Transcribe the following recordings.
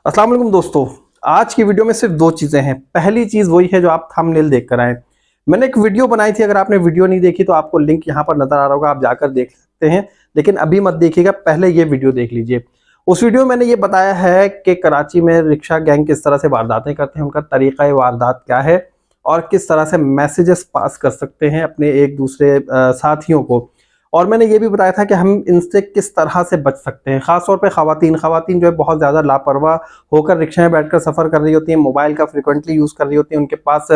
अस्सलाम वालेकुम दोस्तों। आज की वीडियो में सिर्फ दो चीजें हैं। पहली चीज वही है जो आप थंबनेल देख कर आए। मैंने एक वीडियो बनाई थी, अगर आपने वीडियो नहीं देखी तो आपको लिंक यहाँ पर नजर आ रहा होगा, आप जाकर देख सकते हैं। लेकिन अभी मत देखिएगा, पहले ये वीडियो देख लीजिए। उस वीडियो में मैंने ये बताया है कि कराची में रिक्शा गैंग किस तरह से वारदातें करते हैं, उनका तरीका वारदात क्या है और किस तरह से मैसेजेस पास कर सकते हैं अपने एक दूसरे साथियों को। और मैंने ये भी बताया था कि हम इनसे किस तरह से बच सकते हैं। खासतौर पे खवातीन जो है बहुत ज़्यादा लापरवाह होकर रिक्शा में बैठकर सफ़र कर रही होती हैं, मोबाइल का फ्रिक्वेंटली यूज़ कर रही होती हैं, उनके पास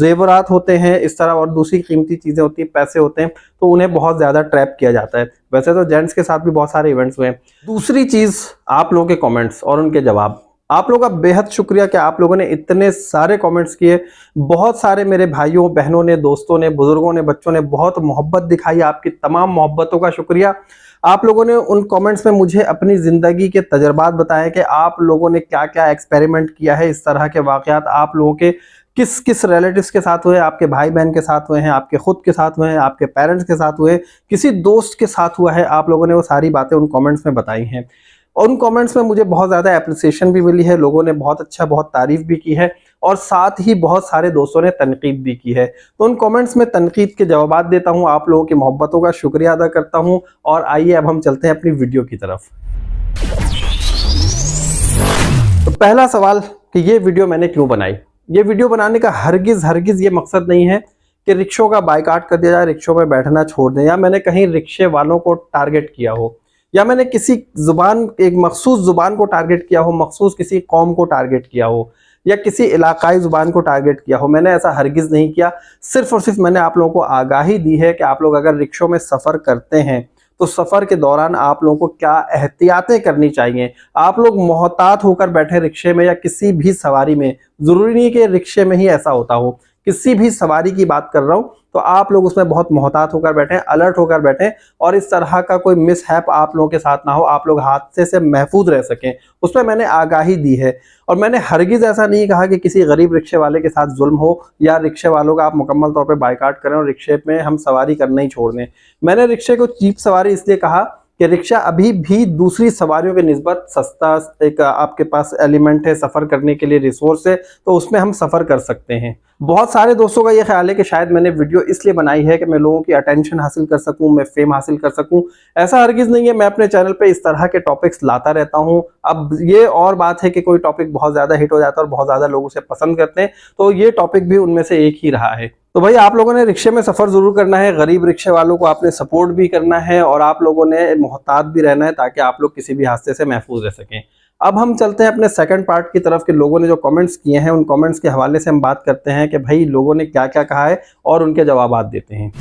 जेवरात होते हैं इस तरह और दूसरी कीमती चीज़ें होती हैं, पैसे होते हैं, तो उन्हें बहुत ज़्यादा ट्रैप किया जाता है। वैसे तो जेंट्स के साथ भी बहुत सारे इवेंट्स हुए हैं। दूसरी चीज़, आप लोगों के कॉमेंट्स और उनके जवाब। आप लोगों का बेहद शुक्रिया कि आप लोगों ने इतने सारे कमेंट्स किए। बहुत सारे मेरे भाइयों बहनों ने, दोस्तों ने, बुजुर्गों ने, बच्चों ने बहुत मोहब्बत दिखाई। आपकी तमाम मोहब्बतों का शुक्रिया। आप लोगों ने उन कमेंट्स में मुझे अपनी ज़िंदगी के तजर्बात बताए कि आप लोगों ने क्या क्या एक्सपेरिमेंट किया है। इस तरह के वाक़यात आप लोगों के किस किस रिलेटिव्स के साथ हुए, आपके भाई बहन के साथ हुए हैं, आपके खुद के साथ हुए हैं, आपके पेरेंट्स के साथ हुए, किसी दोस्त के साथ हुआ है। आप लोगों ने वो सारी बातें उन कमेंट्स में बताई हैं। और उन कमेंट्स में मुझे बहुत ज़्यादा एप्रिसिएशन भी मिली है, लोगों ने बहुत अच्छा, बहुत तारीफ भी की है और साथ ही बहुत सारे दोस्तों ने तनकीद भी की है। तो उन कमेंट्स में तनकीद के जवाब देता हूँ, आप लोगों की मोहब्बतों का शुक्रिया अदा करता हूँ। और आइए अब हम चलते हैं अपनी वीडियो की तरफ। तो पहला सवाल कि ये वीडियो मैंने क्यों बनाई। ये वीडियो बनाने का हरगिज़ ये मकसद नहीं है कि रिक्शों का बाइकाट कर दिया जाए, रिक्शों में बैठना छोड़ दें, या मैंने कहीं रिक्शे वालों को टारगेट किया हो, या मैंने किसी जुबान, एक मखसूस जुबान को टारगेट किया हो, मखसूस किसी कौम को टारगेट किया हो, या किसी इलाकाई जुबान को टारगेट किया हो। मैंने ऐसा हरगिज़ नहीं किया। सिर्फ और सिर्फ मैंने आप लोगों को आगाही दी है कि आप लोग अगर रिक्शों में सफ़र करते हैं तो सफ़र के दौरान आप लोगों को क्या एहतियातें करनी चाहिए। आप लोग मोहतात होकर बैठे रिक्शे में या किसी भी सवारी में, ज़रूरी नहीं कि रिक्शे में ही ऐसा होता हो, किसी भी सवारी की बात कर रहा हूँ, तो आप लोग उसमें बहुत मोहतात होकर बैठें, अलर्ट होकर बैठें और इस तरह का कोई मिसहैप आप लोगों के साथ ना हो, आप लोग हादसे से महफूज रह सकें, उसमें मैंने आगाही दी है। और मैंने हरगिज़ ऐसा नहीं कहा कि किसी गरीब रिक्शे वाले के साथ जुल्म हो या रिक्शे वालों का आप मुकम्मल तौर पर बाइकाट करें और रिक्शे में हम सवारी करना ही छोड़ दें। मैंने रिक्शे को चीप सवारी इसलिए कहा कि रिक्शा अभी भी दूसरी सवारियों के निस्बत सस्ता एक आपके पास एलिमेंट है, सफ़र करने के लिए रिसोर्स है, तो उसमें हम सफ़र कर सकते हैं। बहुत सारे दोस्तों का ये ख्याल है कि शायद मैंने वीडियो इसलिए बनाई है कि मैं लोगों की अटेंशन हासिल कर सकूं, मैं फेम हासिल कर सकूं। ऐसा हरगिज़ नहीं है। मैं अपने चैनल पे इस तरह के टॉपिक्स लाता रहता हूं। अब ये और बात है कि कोई टॉपिक बहुत ज़्यादा हिट हो जाता है और बहुत ज़्यादा लोग उसे पसंद करते हैं, तो ये टॉपिक भी उनमें से एक ही रहा है। तो भाई आप लोगों ने रिक्शे में सफ़र ज़रूर करना है, गरीब रिक्शे वालों को आपने सपोर्ट भी करना है और आप लोगों ने मोहतात भी रहना है ताकि आप लोग किसी भी हादसे से महफूज रह सकें। अब हम चलते हैं अपने सेकंड पार्ट की तरफ कि लोगों ने जो कमेंट्स किए हैं, उन कमेंट्स के हवाले से हम बात करते हैं कि भाई लोगों ने क्या क्या कहा है और उनके जवाब देते हैं।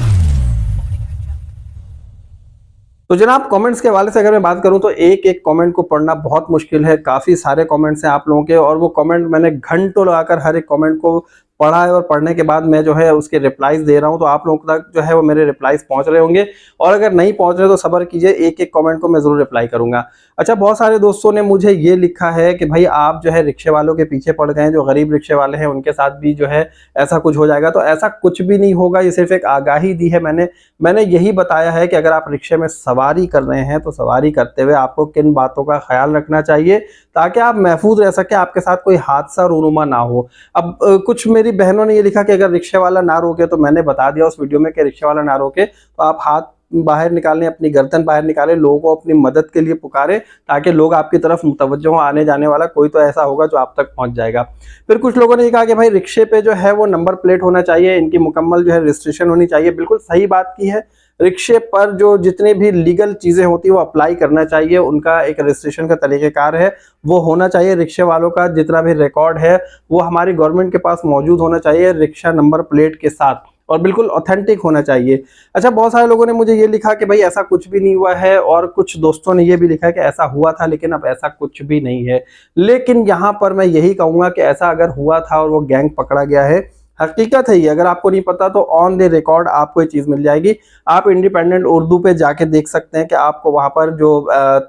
तो जनाब, कमेंट्स के हवाले से अगर मैं बात करूं तो एक एक कमेंट को पढ़ना बहुत मुश्किल है। काफ़ी सारे कमेंट्स हैं आप लोगों के और वो कमेंट मैंने घंटों लगाकर हर एक कमेंट को पढ़ा है और पढ़ने के बाद मैं जो है उसके रिप्लाईज दे रहा हूं, तो आप लोगों तक जो है वो मेरे रिप्लाईज पहुंच रहे होंगे। और अगर नहीं पहुंच रहे तो सब्र कीजिए, एक एक कमेंट को मैं ज़रूर रिप्लाई करूंगा। अच्छा, बहुत सारे दोस्तों ने मुझे ये लिखा है कि भाई आप जो है रिक्शे वालों के पीछे पड़ गए हैं, जो गरीब रिक्शे वाले हैं उनके साथ भी जो है ऐसा कुछ हो जाएगा। तो ऐसा कुछ भी नहीं होगा, ये सिर्फ एक आगाही दी है मैंने यही बताया है कि अगर आप रिक्शे में सवारी कर रहे हैं तो सवारी करते हुए आपको किन बातों का ख्याल रखना चाहिए ताकि आप महफूज रह सके, आपके साथ कोई हादसा रूनुमा ना हो। अब कुछ मेरी बहनों ने ये लिखा कि अगर रिक्शे वाला ना रोके, तो मैंने बता दिया उस वीडियो में कि रिक्शे वाला ना रोके तो आप हाथ बाहर निकालें, अपनी गर्दन बाहर निकालें, लोगों को अपनी मदद के लिए पुकारें ताकि लोग आपकी तरफ मुतवज्जो हो। आने जाने वाला कोई तो ऐसा होगा जो आप तक पहुंच जाएगा। फिर कुछ लोगों ने ये कहा कि भाई रिक्शे पे जो है वो नंबर प्लेट होना चाहिए, इनकी मुकम्मल जो है रजिस्ट्रेशन होनी चाहिए। बिल्कुल सही बात की है। रिक्शे पर जो जितनी भी लीगल चीज़ें होती है वो अप्लाई करना चाहिए, उनका एक रजिस्ट्रेशन का तरीक़ेकार है वो होना चाहिए। रिक्शे वालों का जितना भी रिकॉर्ड है वो हमारी गवर्नमेंट के पास मौजूद होना चाहिए रिक्शा नंबर प्लेट के साथ और बिल्कुल ऑथेंटिक होना चाहिए। अच्छा, बहुत सारे लोगों ने मुझे ये लिखा कि भाई ऐसा कुछ भी नहीं हुआ है और कुछ दोस्तों ने ये भी लिखा कि ऐसा हुआ था लेकिन अब ऐसा कुछ भी नहीं है। लेकिन यहाँ पर मैं यही कहूँगा कि ऐसा अगर हुआ था और वो गैंग पकड़ा गया है, हकीकत है ये। अगर आपको नहीं पता तो ऑन द रिकॉर्ड आपको ये चीज़ मिल जाएगी। आप इंडिपेंडेंट उर्दू पे जाके देख सकते हैं कि आपको वहाँ पर जो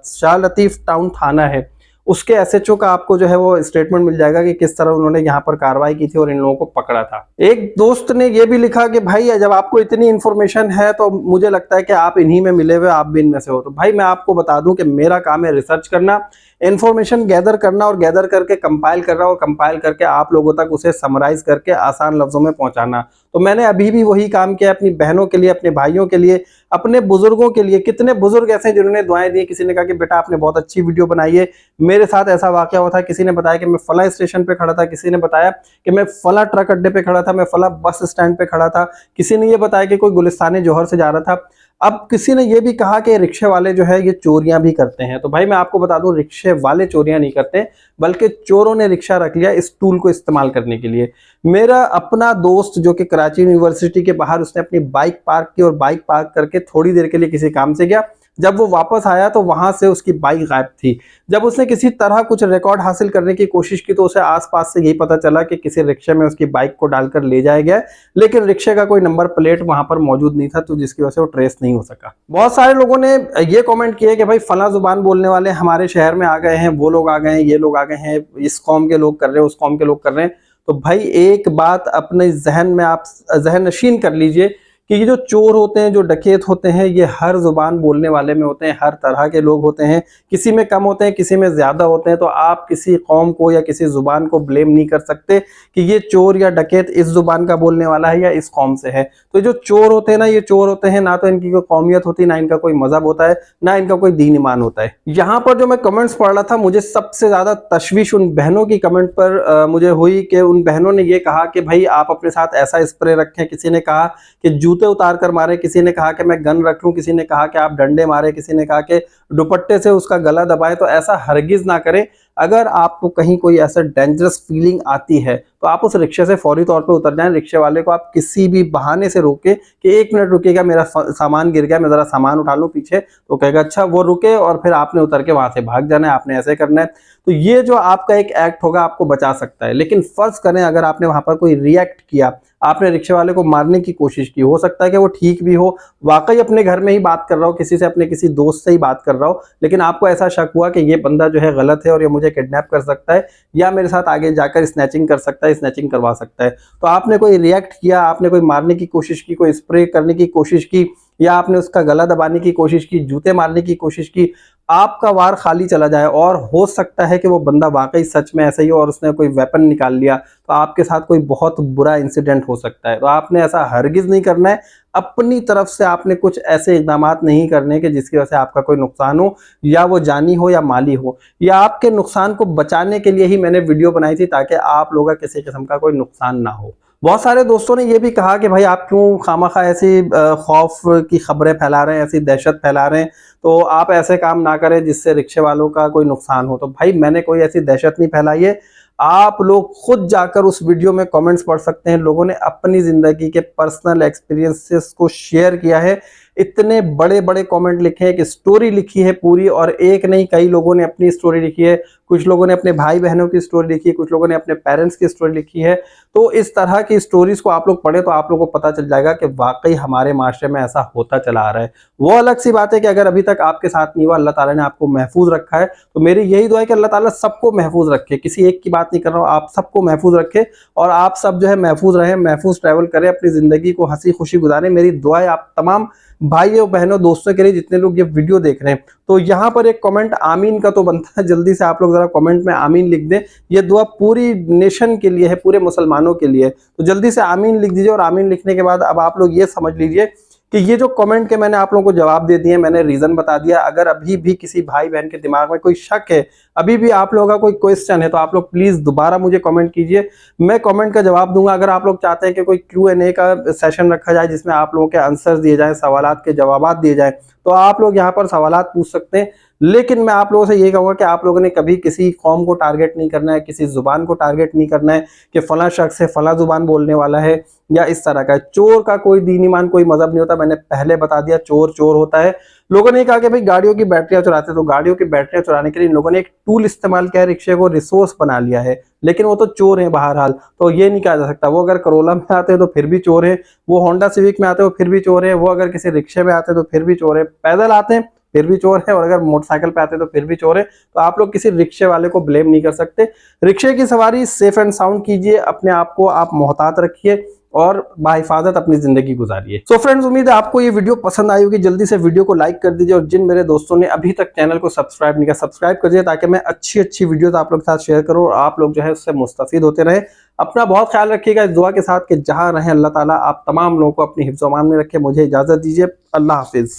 शाह लतीफ़ टाउन थाना है उसके एसएचओ का आपको जो है वो स्टेटमेंट मिल जाएगा कि किस तरह उन्होंने यहाँ पर कार्रवाई की थी और इन लोगों को पकड़ा था। एक दोस्त ने ये भी लिखा कि भाई जब आपको इतनी इन्फॉर्मेशन है तो मुझे लगता है कि आप इन्हीं में मिले हुए, आप भी इनमें से हो। तो भाई मैं आपको बता दूं कि मेरा काम है रिसर्च करना, इन्फॉर्मेशन गैदर करना और गैदर करके कंपाइल करना और कंपाइल करके आप लोगों तक उसे समराइज करके आसान लफ्जों में पहुंचाना। तो मैंने अभी भी वही काम किया अपनी बहनों के लिए, अपने भाइयों के लिए, अपने बुजुर्गों के लिए। कितने बुजुर्ग ऐसे हैं जिन्होंने दुआएं दी, किसी ने कहा कि बेटा आपने बहुत अच्छी वीडियो बनाई है, मेरे साथ ऐसा वाकया हुआ था, किसी ने बताया कि मैं फला स्टेशन पे खड़ा था, किसी ने बताया कि मैं फला ट्रक अड्डे पे खड़ा था, मैं फला बस स्टैंड पे खड़ा था, किसी ने ये बताया कि कोई गुलिस्तान जौहर से जा रहा था। अब किसी ने ये भी कहा कि रिक्शे वाले जो है ये चोरियां भी करते हैं। तो भाई मैं आपको बता दूं, रिक्शे वाले चोरियां नहीं करते, बल्कि चोरों ने रिक्शा रख लिया इस टूल को इस्तेमाल करने के लिए। मेरा अपना दोस्त जो कि कराची यूनिवर्सिटी के बाहर, उसने अपनी बाइक पार्क की और बाइक पार्क करके थोड़ी देर के लिए किसी काम से गया। जब वो वापस आया तो वहां से उसकी बाइक गायब थी। जब उसने किसी तरह कुछ रिकॉर्ड हासिल करने की कोशिश की तो उसे आसपास से यही पता चला कि किसी रिक्शे में उसकी बाइक को डालकर ले जाया गया, लेकिन रिक्शे का कोई नंबर प्लेट वहां पर मौजूद नहीं था, तो जिसकी वजह से वो ट्रेस नहीं हो सका। बहुत सारे लोगों ने ये कमेंट किया कि भाई फला जुबान बोलने वाले हमारे शहर में आ गए हैं, वो लोग आ गए हैं, ये लोग आ गए हैं, इस कौम के लोग कर रहे हैं, उस कौम के लोग कर रहे हैं। तो भाई एक बात अपने जहन में आप जहन नशीन कर लीजिए कि ये जो चोर होते हैं, जो डकैत होते हैं, ये हर जुबान बोलने वाले में होते हैं, हर तरह के लोग होते हैं, किसी में कम होते हैं, किसी में ज्यादा होते हैं। तो आप किसी कौम को या किसी जुबान को ब्लेम नहीं कर सकते कि ये चोर या डकैत इस जुबान का बोलने वाला है या इस कौम से है। तो जो चोर होते हैं ना, ये चोर होते हैं, ना तो इनकी कोई कौमियत होती, ना इनका कोई मजहब होता है, ना इनका कोई दीन ईमान होता है। यहाँ पर जो मैं कमेंट्स पढ़ रहा था, मुझे सबसे ज्यादा तशवीश उन बहनों की कमेंट पर मुझे हुई कि उन बहनों ने ये कहा कि भाई आप अपने साथ ऐसा स्प्रे रखें। किसी ने कहा कि जूते उतार कर मारे, किसी ने कहा कि मैं गन रख लूं, किसी ने कहा कि आप डंडे मारे, किसी ने कहा कि दुपट्टे से उसका गला दबाए। तो ऐसा हरगिज ना करें। अगर आपको कहीं कोई ऐसा डेंजरस फीलिंग आती है तो आप उस रिक्शे से फौरी तौर पे उतर जाएं। रिक्शे वाले को आप किसी भी बहाने से रोके कि 1 मिनट रुकेगा, मेरा सामान गिर गया, मैं जरा सामान उठा लूं पीछे। तो कहेगा अच्छा, वो रुके और फिर आपने उतर के वहां से भाग जाना है, आपने ऐसे करना है। तो ये जो आपका एक एक्ट होगा आपको बचा सकता है। लेकिन फर्ज करें अगर आपने वहां पर कोई रिएक्ट किया, आपने रिक्शे वाले को मारने की कोशिश की, हो सकता है कि वो ठीक भी हो, वाकई अपने घर में ही बात कर रहा हो, किसी से, अपने किसी दोस्त से ही बात कर रहा हो, लेकिन आपको ऐसा शक हुआ कि ये बंदा जो है गलत है और ये मुझे किडनैप कर सकता है या मेरे साथ आगे जाकर स्नैचिंग कर सकता है, स्नैचिंग करवा सकता है। तो आपने कोई रिएक्ट किया, आपने कोई मारने की कोशिश की, कोई स्प्रे करने की कोशिश की, या आपने उसका गला दबाने की कोशिश की, जूते मारने की कोशिश की, आपका वार खाली चला जाए और हो सकता है कि वो बंदा वाकई सच में ऐसा ही हो और उसने कोई वेपन निकाल लिया, तो आपके साथ कोई बहुत बुरा इंसिडेंट हो सकता है। तो आपने ऐसा हरगिज नहीं करना है। अपनी तरफ से आपने कुछ ऐसे इकदामात नहीं करने के जिसकी वजह से आपका कोई नुकसान हो, या वो जानी हो या माली हो। या आपके नुकसान को बचाने के लिए ही मैंने वीडियो बनाई थी, ताकि आप लोगों का किसी किस्म का कोई नुकसान ना हो। बहुत सारे दोस्तों ने ये भी कहा कि भाई आप क्यों खामखा ऐसी खौफ की खबरें फैला रहे हैं, ऐसी दहशत फैला रहे हैं, तो आप ऐसे काम ना करें जिससे रिक्शे वालों का कोई नुकसान हो। तो भाई मैंने कोई ऐसी दहशत नहीं फैलाई है। आप लोग खुद जाकर उस वीडियो में कमेंट्स पढ़ सकते हैं। लोगों ने अपनी जिंदगी के पर्सनल एक्सपीरियंसेस को शेयर किया है। इतने बड़े बड़े कमेंट लिखे हैं, एक स्टोरी लिखी है पूरी, और एक नहीं कई लोगों ने अपनी स्टोरी लिखी है। कुछ लोगों ने अपने भाई बहनों की स्टोरी लिखी है, कुछ लोगों ने अपने पेरेंट्स की स्टोरी लिखी है। तो इस तरह की स्टोरीज को आप लोग पढ़े तो आप लोगों को पता चल जाएगा कि वाकई हमारे माशरे में ऐसा होता चला आ रहा है। वो अलग सी बात है कि अगर अभी तक आपके साथ नहीं हुआ, अल्लाह ताला ने आपको महफूज रखा है, तो मेरी यही दुआ है कि अल्लाह ताला सबको महफूज रखे। किसी एक की बात नहीं कर रहा हूँ, आप सबको महफूज रखे और आप सब जो है महफूज रहें, महफूज ट्रैवल करें, अपनी जिंदगी को हंसी खुशी गुजारें। मेरी दुआ है आप तमाम भाइयों बहनों दोस्तों के लिए, जितने लोग ये वीडियो देख रहे हैं। तो यहाँ पर एक कमेंट आमीन का तो बनता है, जल्दी से आप लोग जरा कमेंट में आमीन लिख दें। ये दुआ पूरी नेशन के लिए है, पूरे मुसलमानों के लिए। तो जल्दी से आमीन लिख दीजिए। और आमीन लिखने के बाद अब आप लोग ये समझ लीजिए कि ये जो कमेंट के मैंने आप लोगों को जवाब दे दिए, मैंने रीजन बता दिया। अगर अभी भी किसी भाई बहन के दिमाग में कोई शक है, अभी भी आप लोगों का कोई क्वेश्चन है, तो आप लोग प्लीज दोबारा मुझे कमेंट कीजिए, मैं कमेंट का जवाब दूंगा। अगर आप लोग चाहते हैं कि कोई Q&A का सेशन रखा जाए जिसमें आप लोगों के आंसर दिए जाए, सवालात के जवाब दिए जाए, तो आप लोग यहाँ पर सवालात पूछ सकते हैं। लेकिन मैं आप लोगों से ये कहूंगा कि आप लोगों ने कभी किसी कौम को टारगेट नहीं करना है, किसी जुबान को टारगेट नहीं करना है कि फला शख्स है, फला जुबान बोलने वाला है या इस तरह का। चोर का कोई दीन ईमान कोई मजहब नहीं होता, मैंने पहले बता दिया। चोर चोर होता है। लोगों ने कहा कि भाई गाड़ियों की बैटरियां चुराते, तो गाड़ियों की बैटरियां चुराने के लिए इन लोगों ने एक टूल इस्तेमाल किया है, रिक्शे को रिसोर्स बना लिया है। लेकिन वो तो चोर है बहरहाल, तो ये नहीं कहा जा सकता। वो अगर करोला में आते हैं तो फिर भी चोर है, वो होंडा सिविक में आते हैं तो फिर भी चोर है, वो अगर किसी रिक्शे में आते हैं तो फिर भी चोर है, पैदल आते हैं फिर भी चोर है, और अगर मोटरसाइकिल पे आते तो फिर भी चोर है। तो आप लोग किसी रिक्शे वाले को ब्लेम नहीं कर सकते। रिक्शे की सवारी सेफ एंड साउंड कीजिए, अपने आप को आप मोहतात रखिए। और बाहिफाजत अपनी जिंदगी गुजारिए। सो फ्रेंड्स, उम्मीद है आपको ये वीडियो पसंद आई होगी। जल्दी से वीडियो को लाइक कर दीजिए और जिन मेरे दोस्तों ने अभी तक चैनल को सब्सक्राइब नहीं किया, सब्सक्राइब कर दीजिए ताकि मैं अच्छी वीडियोस आप लोग के साथ शेयर करूं और आप लोग जो है उससे मुस्तफीद होते रहे। अपना बहुत ख्याल रखिएगा इस दुआ के साथ कि जहां रहें अल्लाह ताला आप तमाम लोगों को अपनी हिफ्ज़-ओ-अमान में रखे। मुझे इजाजत दीजिए। अल्लाह हाफिज।